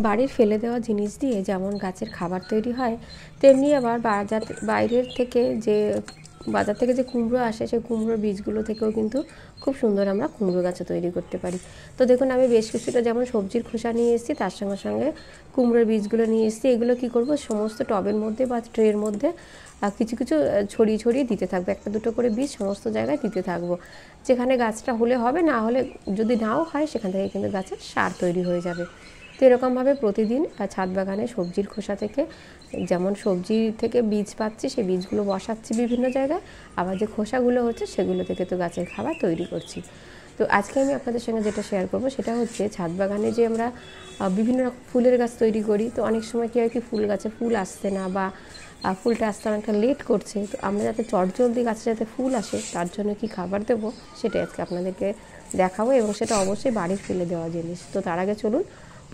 বাড়ির ফেলে দেওয়া জিনিস দিয়ে যেমন গাছের খাবার তৈরি হয়, তেমনি আবার বাইরের থেকে বাজার থেকে যে কুমড়ো আসে, সেই কুমড়োর বীজগুলো থেকেও কিন্তু খুব সুন্দর আমরা কুমড়ো গাছও তৈরি করতে পারি। তো দেখুন, আমি বেশ কিছুটা যেমন সবজির খোসা নিয়ে এসেছি, তার সঙ্গে সঙ্গে কুমড়োর বীজগুলো নিয়ে এসেছি। এগুলো কী করব, সমস্ত টবের মধ্যে বা ট্রের মধ্যে কিছু কিছু ছড়িয়ে ছড়িয়ে দিতে থাকবো, একটা দুটো করে বীজ সমস্ত জায়গায় দিতে থাকবো। যেখানে গাছটা হলে হবে, না হলে যদি নাও হয় সেখান থেকে কিন্তু গাছের সার তৈরি হয়ে যাবে। তো এরকমভাবে প্রতিদিন ছাদ বাগানে সবজির খোসা থেকে যেমন সবজি থেকে বীজ পাচ্ছি, সেই বীজগুলো বসাচ্ছি বিভিন্ন জায়গায়, আবার যে খোসাগুলো হচ্ছে সেগুলো থেকে তো গাছের খাবার তৈরি করছি। তো আজকে আমি আপনাদের সঙ্গে যেটা শেয়ার করব সেটা হচ্ছে ছাদ বাগানে যে আমরা বিভিন্ন রকম ফুলের গাছ তৈরি করি। তো অনেক সময় কী হয়, কি ফুল গাছে ফুল আসছে না, বা ফুলটা আসতে অনেকটা লেট করছে। তো আমরা যাতে চটজলদি গাছে যাতে ফুল আসে, তার জন্য কি খাবার দেবো সেটাই আজকে আপনাদেরকে দেখাবো, এবং সেটা অবশ্যই বাড়ির ফেলে দেওয়া জিনিস। তো তার আগে চলুন,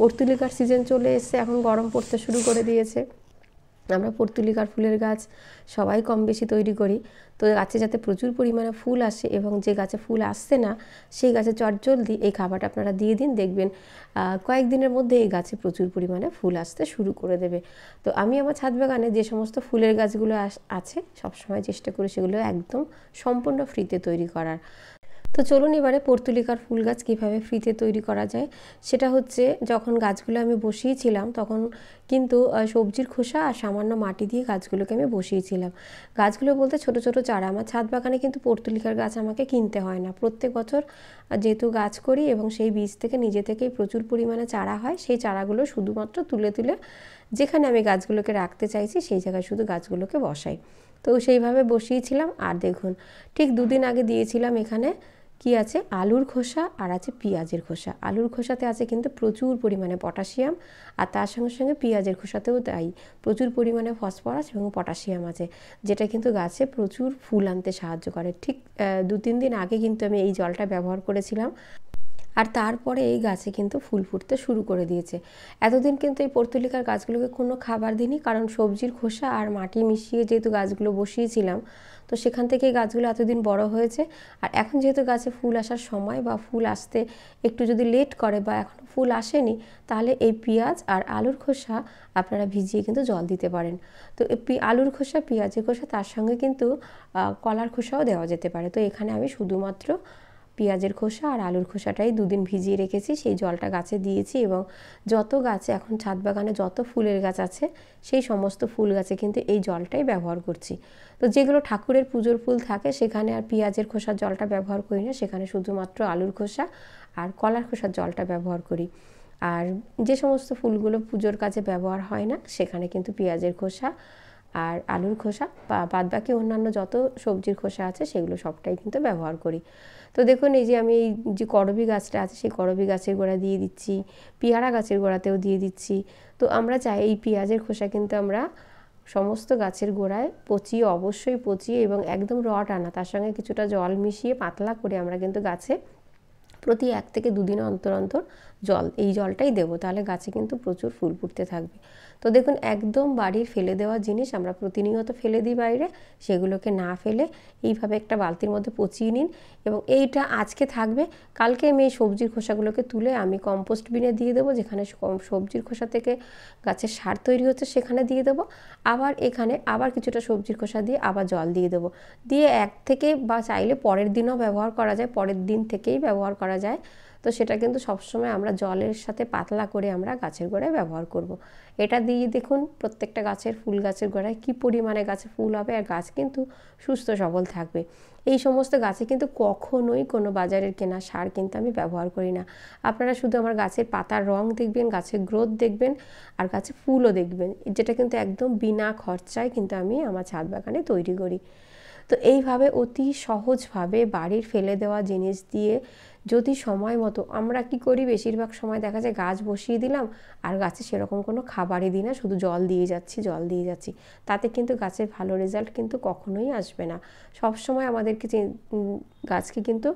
পর্তুলিকার সিজন চলে এসছে, এখন গরম পড়তে শুরু করে দিয়েছে। আমরা পর্তুলিকার ফুলের গাছ সবাই কম বেশি তৈরি করি। তো গাছে যাতে প্রচুর পরিমাণে ফুল আসে, এবং যে গাছে ফুল আসছে না সেই গাছে চটজলদি এই খাবারটা আপনারা দিয়ে দিন, দেখবেন কয়েকদিনের মধ্যে এই গাছে প্রচুর পরিমাণে ফুল আসতে শুরু করে দেবে। তো আমি আমার ছাদ বাগানে যে সমস্ত ফুলের গাছগুলো আছে, সবসময় চেষ্টা করি সেগুলো একদম সম্পূর্ণ ফ্রিতে তৈরি করার। তো চলুন এবারে পর্তুলিকার ফুল গাছ কীভাবে ফ্রিতে তৈরি করা যায় সেটা হচ্ছে, যখন গাছগুলো আমি বসিয়েছিলাম তখন কিন্তু সবজির খোসা আর সামান্য মাটি দিয়ে গাছগুলোকে আমি বসিয়েছিলাম। গাছগুলো বলতে ছোট ছোট চারা। আমার ছাদ বাগানে কিন্তু পর্তুলিকার গাছ আমাকে কিনতে হয় না। প্রত্যেক বছর যেহেতু গাছ করি এবং সেই বীজ থেকে নিজে থেকেই প্রচুর পরিমাণে চারা হয়, সেই চারাগুলো শুধুমাত্র তুলে তুলে যেখানে আমি গাছগুলোকে রাখতে চাইছি সেই জায়গায় শুধু গাছগুলোকে বসাই। তো সেইভাবে বসিয়েছিলাম। আর দেখুন, ঠিক দুদিন আগে দিয়েছিলাম এখানে কি আছে, আলুর খোসা আর আছে পেঁয়াজের খোসা। আলুর খোসাতে আছে কিন্তু প্রচুর পরিমাণে পটাশিয়াম, আর তার সঙ্গে সঙ্গে পেঁয়াজের খোসাতেও তাই প্রচুর পরিমাণে ফসফরাস এবং পটাশিয়াম আছে, যেটা কিন্তু গাছে প্রচুর ফুল আনতে সাহায্য করে। ঠিক 2-3 দিন আগে কিন্তু আমি এই জলটা ব্যবহার করেছিলাম, আর তারপরে এই গাছে কিন্তু ফুল ফুটতে শুরু করে দিয়েছে। এতদিন কিন্তু এই পর্তুলিকার গাছগুলোকে কোনো খাবার দিইনি, কারণ সবজির খোসা আর মাটি মিশিয়ে যেহেতু গাছগুলো বসিয়েছিলাম, তো সেখান থেকেই গাছগুলো এতদিন বড় হয়েছে। আর এখন যেহেতু গাছে ফুল আসার সময়, বা ফুল আসতে একটু যদি লেট করে বা এখনও ফুল আসেনি, তাহলে এই পেঁয়াজ আর আলুর খোসা আপনারা ভিজিয়ে কিন্তু জল দিতে পারেন। তো আলুর খোসা, পেঁয়াজের খোসা, তার সঙ্গে কিন্তু কলার খোসাও দেওয়া যেতে পারে। তো এখানে আমি শুধুমাত্র পেঁয়াজের খোসা আর আলুর খোসাটাই দুদিন ভিজিয়ে রেখেছি, সেই জলটা গাছে দিয়েছি। এবং যত গাছে এখন ছাদ বাগানে যত ফুলের গাছ আছে, সেই সমস্ত ফুল গাছে কিন্তু এই জলটাই ব্যবহার করছি। তো যেগুলো ঠাকুরের পুজোর ফুল থাকে সেখানে আর পেঁয়াজের খোসার জলটা ব্যবহার করি না, সেখানে শুধুমাত্র আলুর খোসা আর কলার খোসার জলটা ব্যবহার করি। আর যে সমস্ত ফুলগুলো পুজোর কাজে ব্যবহার হয় না, সেখানে কিন্তু পেঁয়াজের খোসা আর আলুর খোসা বা বাদবাকি অন্যান্য যত সবজির খোসা আছে সেগুলো সবটাই কিন্তু ব্যবহার করি। তো দেখুন, এই যে আমি এই যে করবি গাছটা আছে, সেই করবি গাছের গোড়া দিয়ে দিচ্ছি, পেয়ারা গাছের গোড়াতেও দিয়ে দিচ্ছি। তো আমরা চাই এই পেঁয়াজের খোসা কিন্তু আমরা সমস্ত গাছের গোড়ায় অবশ্যই পচিয়ে এবং একদম রড আনা, তার সঙ্গে কিছুটা জল মিশিয়ে পাতলা করে আমরা কিন্তু গাছে প্রতি 1 থেকে 2 দিন অন্তর অন্তর এই জলটাই দেবো, তাহলে গাছে কিন্তু প্রচুর ফুল ফুটতে থাকবে। তো দেখুন, একদম বাড়ির ফেলে দেওয়া জিনিস আমরা প্রতিনিয়ত ফেলে দিই বাইরে, সেগুলোকে না ফেলে এইভাবে একটা বালতির মধ্যে পচিয়ে নিন। এবং এইটা আজকে থাকবে, কালকে আমি এই সবজির খোসাগুলোকে তুলে আমি কম্পোস্ট বিনে দিয়ে দেবো, যেখানে সবজির খোসা থেকে গাছের সার তৈরি হচ্ছে সেখানে দিয়ে দেবো। আবার এখানে আবার কিছুটা সবজির খোসা দিয়ে আবার জল দিয়ে দেবো, দিয়ে 1 থেকে বা চাইলে পরের দিনও ব্যবহার করা যায়, পরের দিন থেকেই ব্যবহার করা যায়। তো সেটা কিন্তু সবসময় আমরা জলের সাথে পাতলা করে আমরা গাছের গোড়ায় ব্যবহার করব। এটা দিয়ে দেখুন প্রত্যেকটা ফুল গাছের গোড়ায় কী পরিমাণে গাছে ফুল হবে, আর গাছ কিন্তু সুস্থ সবল থাকবে। এই সমস্ত গাছে কিন্তু কখনোই কোনো বাজারের কেনা সার কিন্তু আমি ব্যবহার করি না। আপনারা শুধু আমার গাছের পাতার রং দেখবেন, গাছের গ্রোথ দেখবেন, আর গাছে ফুলও দেখবেন, যেটা কিন্তু একদম বিনা খরচায় কিন্তু আমি আমার ছাদ বাগানে তৈরি করি। তো এইভাবে অতি সহজভাবে বাড়ির ফেলে দেওয়া জিনিস দিয়ে যদি সময় মতো আমরা কি করি, বেশিরভাগ সময় দেখা যায় গাছ বসিয়ে দিলাম আর গাছে সেরকম কোনো খাবারই দিই না, শুধু জল দিয়ে যাচ্ছি, তাতে কিন্তু গাছের ভালো রেজাল্ট কিন্তু কখনোই আসবে না। সব সময় আমাদেরকে গাছকে কিন্তু,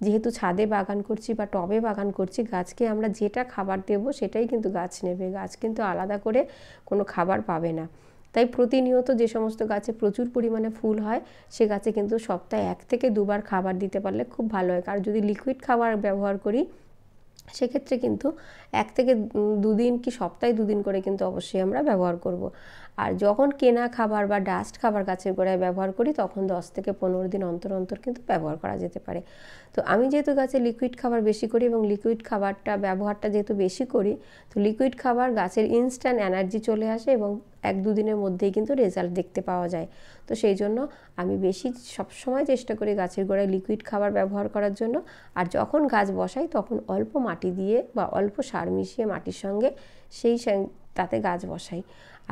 যেহেতু ছাদে বাগান করছি বা টবে বাগান করছি, গাছকে আমরা যেটা খাবার দেবো সেটাই কিন্তু গাছ নেবে, গাছ কিন্তু আলাদা করে কোনো খাবার পাবে না। তাই প্রতিনিয়ত যে সমস্ত গাছে প্রচুর পরিমাণে ফুল হয়, সে গাছে কিন্তু সপ্তাহে 1 থেকে 2 বার খাবার দিতে পারলে খুব ভালো হয়। আর যদি লিকুইড খাবার ব্যবহার করি, সেক্ষেত্রে কিন্তু 1 থেকে 2 দিন কি সপ্তাহে 2 দিন করে কিন্তু অবশ্যই আমরা ব্যবহার করব। আর যখন কেনা খাবার বা ডাস্ট খাবার গাছের গোড়ায় ব্যবহার করি তখন 10 থেকে 15 দিন অন্তর অন্তর কিন্তু ব্যবহার করা যেতে পারে। তো আমি যেহেতু গাছে লিকুইড খাবার বেশি করি এবং লিকুইড খাবারটা ব্যবহারটা যেহেতু বেশি করি, তো লিকুইড খাবার গাছের ইনস্ট্যান্ট এনার্জি চলে আসে এবং 1-2 দিনের মধ্যেই কিন্তু রেজাল্ট দেখতে পাওয়া যায়। তো সেই জন্য আমি বেশি সবসময় চেষ্টা করি গাছের গোড়ায় লিকুইড খাবার ব্যবহার করার জন্য। আর যখন গাছ বসাই তখন অল্প মাটি দিয়ে বা অল্প সার মিশিয়ে মাটির সঙ্গে তাতে গাছ বসাই।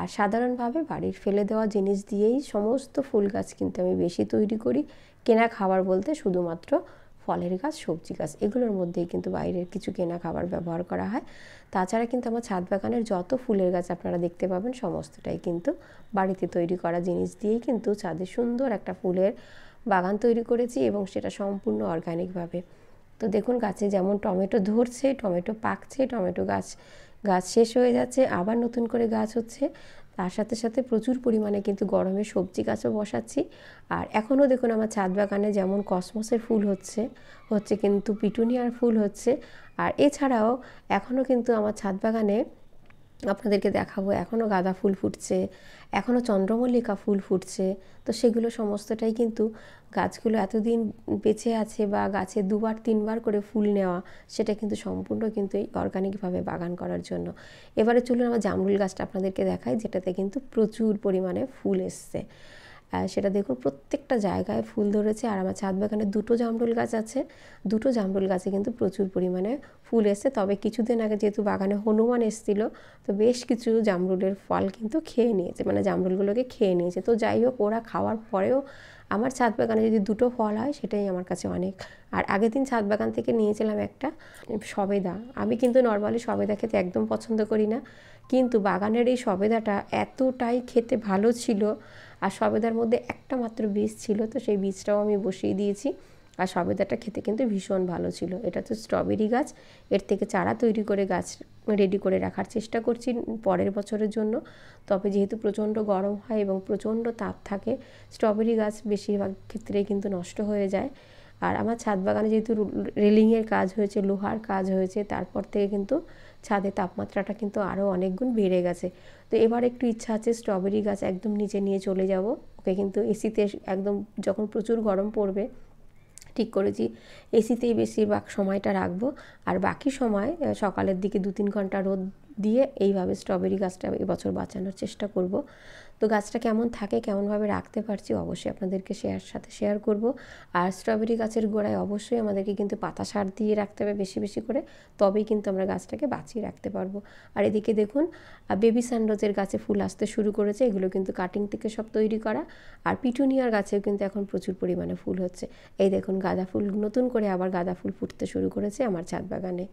আর সাধারণভাবে বাড়ির ফেলে দেওয়া জিনিস দিয়েই সমস্ত ফুল গাছ কিন্তু আমি বেশি তৈরি করি। কেনা খাবার বলতে শুধুমাত্র ফলের গাছ, সবজি গাছ, এগুলোর মধ্যেই কিন্তু বাইরের কিছু কেনা খাবার ব্যবহার করা হয়। তাছাড়া কিন্তু আমার ছাদ বাগানের যত ফুলের গাছ আপনারা দেখতে পাবেন সমস্তটাই কিন্তু বাড়িতে তৈরি করা জিনিস দিয়েই কিন্তু ছাদে সুন্দর একটা ফুলের বাগান তৈরি করেছি এবং সেটা সম্পূর্ণ অর্গানিকভাবে। তো দেখুন গাছে যেমন টমেটো ধরছে, টমেটো পাকছে, টমেটো গাছ শেষ হয়ে যাচ্ছে, আবার নতুন করে গাছ হচ্ছে। তার সাথে সাথে প্রচুর পরিমাণে কিন্তু গরমে সবজি গাছও বসাচ্ছি। আর এখনও দেখুন আমার ছাদ বাগানে যেমন কসমসের ফুল হচ্ছে কিন্তু পিটুনিয়ার ফুল হচ্ছে। আর এছাড়াও এখনও কিন্তু আমার ছাদ বাগানে আপনাদেরকে দেখাবো এখনও গাঁদা ফুল ফুটছে, এখনও চন্দ্রমল্লিকা ফুল ফুটছে। তো সেগুলো সমস্তটাই কিন্তু গাছগুলো এতদিন বেঁচে আছে বা গাছে 2-3 বার করে ফুল নেওয়া, সেটা কিন্তু সম্পূর্ণ কিন্তু এই অর্গানিকভাবে বাগান করার জন্য। এবারে চলুন আমার জামরুল গাছটা আপনাদেরকে দেখাই, যেটাতে কিন্তু প্রচুর পরিমাণে ফুল এসছে। সেটা দেখুন প্রত্যেকটা জায়গায় ফুল ধরেছে। আর আমার ছাদ বাগানে 2টো জামরুল গাছ আছে, 2টো জামরুল গাছে কিন্তু প্রচুর পরিমাণে ফুল এসছে। তবে কিছুদিন আগে যেহেতু বাগানে হনুমান এসেছিল, তো বেশ কিছু জামরুলের ফল কিন্তু খেয়ে নিয়েছে, মানে জামরুলগুলোকে খেয়ে নিয়েছে। তো যাই হোক, ওরা খাওয়ার পরেও আমার ছাদ বাগানে যদি 2টো ফল হয় সেটাই আমার কাছে অনেক। আর আগের দিন ছাদ বাগান থেকে নিয়েছিলাম একটা সবেদা। আমি কিন্তু নর্মালি সবেদা খেতে একদম পছন্দ করি না, কিন্তু বাগানের এই সবেদাটা এতটাই খেতে ভালো ছিল। আর সবেদার মধ্যে একটা মাত্র বীজ ছিল, তো সেই বীজটাও আমি বসিয়ে দিয়েছি। আর সবেদাটা খেতে কিন্তু ভীষণ ভালো ছিল। এটা তো স্ট্রবেরি গাছ, এর থেকে চারা তৈরি করে গাছ রেডি করে রাখার চেষ্টা করছি পরের বছরের জন্য। তবে যেহেতু প্রচণ্ড গরম হয় এবং প্রচণ্ড তাপ থাকে, স্ট্রবেরি গাছ বেশিরভাগ ক্ষেত্রেই কিন্তু নষ্ট হয়ে যায়। আর আমার ছাদ বাগানে যেহেতু রেলিংয়ের কাজ হয়েছে, লোহার কাজ হয়েছে, তারপর থেকে কিন্তু ছাদের তাপমাত্রাটা কিন্তু আরও অনেক গুণ বেড়ে গেছে। তো এবার একটু ইচ্ছা আছে স্ট্রবেরি গাছ একদম নিচে নিয়ে চলে যাব। ওকে কিন্তু এসিতে একদম যখন প্রচুর গরম পড়বে ঠিক করেছি এসিতেই বেশিরভাগ সময়টা রাখবো। আর বাকি সময় সকালের দিকে 2-3 ঘন্টা রোদ দিয়ে এইভাবে স্ট্রবেরি গাছটা এবছর বাঁচানোর চেষ্টা করব। তো গাছটা কেমন থাকে, কেমনভাবে রাখতে পারছি অবশ্যই আপনাদেরকে শেয়ার করব। আর স্ট্রবেরি গাছের গোড়ায় অবশ্যই আমাদেরকে কিন্তু পাতা সার দিয়ে রাখতে হবে বেশি বেশি করে, তবেই কিন্তু আমরা গাছটাকে বাঁচিয়ে রাখতে পারবো। আর এদিকে দেখুন বেবি সানরোজের গাছে ফুল আসতে শুরু করেছে, এগুলো কিন্তু কাটিং থেকে সব তৈরি করা। আর পিটুনিয়ার গাছেও কিন্তু এখন প্রচুর পরিমাণে ফুল হচ্ছে। এই দেখুন গাঁদা ফুল, নতুন করে আবার গাঁদা ফুল ফুটতে শুরু করেছে আমার ছাদ বাগানে,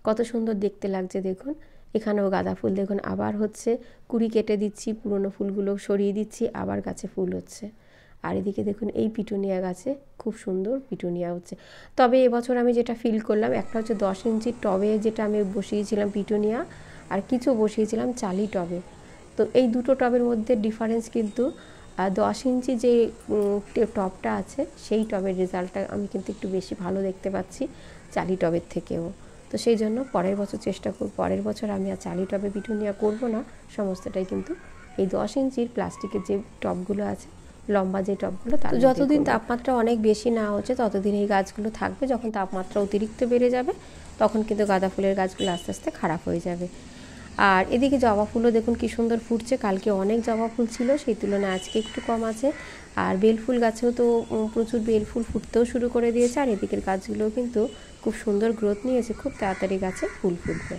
কত সুন্দর দেখতে লাগছে দেখুন। এখানেও গাঁদা ফুল দেখুন আবার হচ্ছে, কুড়ি কেটে দিচ্ছি, পুরনো ফুলগুলো সরিয়ে দিচ্ছি, আবার গাছে ফুল হচ্ছে। আর এদিকে দেখুন এই পিটুনিয়া গাছে খুব সুন্দর পিটুনিয়া হচ্ছে। তবে এবছর আমি যেটা ফিল করলাম, একটা হচ্ছে 10 ইঞ্চির টবে যেটা আমি বসিয়েছিলাম পিটুনিয়া, আর কিছু বসিয়েছিলাম চালি টবে। তো এই দুটো টবের মধ্যে ডিফারেন্স কিন্তু 10 ইঞ্চি যে টবটা আছে সেই টবের রেজাল্টটা আমি কিন্তু একটু বেশি ভালো দেখতে পাচ্ছি চালি টবের থেকেও। তো সেই জন্য পরের বছর চেষ্টা করব, পরের বছর আমি আর চালি টবে পিটুনিয়া করব না, সমস্তটাই কিন্তু এই 10 ইঞ্চির প্লাস্টিকের যে টবগুলো আছে, লম্বা যে টবগুলো, তার যতদিন তাপমাত্রা অনেক বেশি না হচ্ছে ততদিন এই গাছগুলো থাকবে। যখন তাপমাত্রা অতিরিক্ত বেড়ে যাবে তখন কিন্তু গাঁদা ফুলের গাছগুলো আস্তে আস্তে খারাপ হয়ে যাবে। আর এদিকে জবা ফুলও দেখুন কি সুন্দর ফুটছে, কালকে অনেক জবা ফুল ছিল, সেই তুলনায় আজকে একটু কম আছে। আর বেলফুল গাছেও তো প্রচুর বেলফুল ফুটতেও শুরু করে দিয়েছে। আর এদিকের গাছগুলোও কিন্তু খুব সুন্দর গ্রোথ নিয়েছে, খুব তাড়াতাড়ি গাছে ফুল ফুটবে।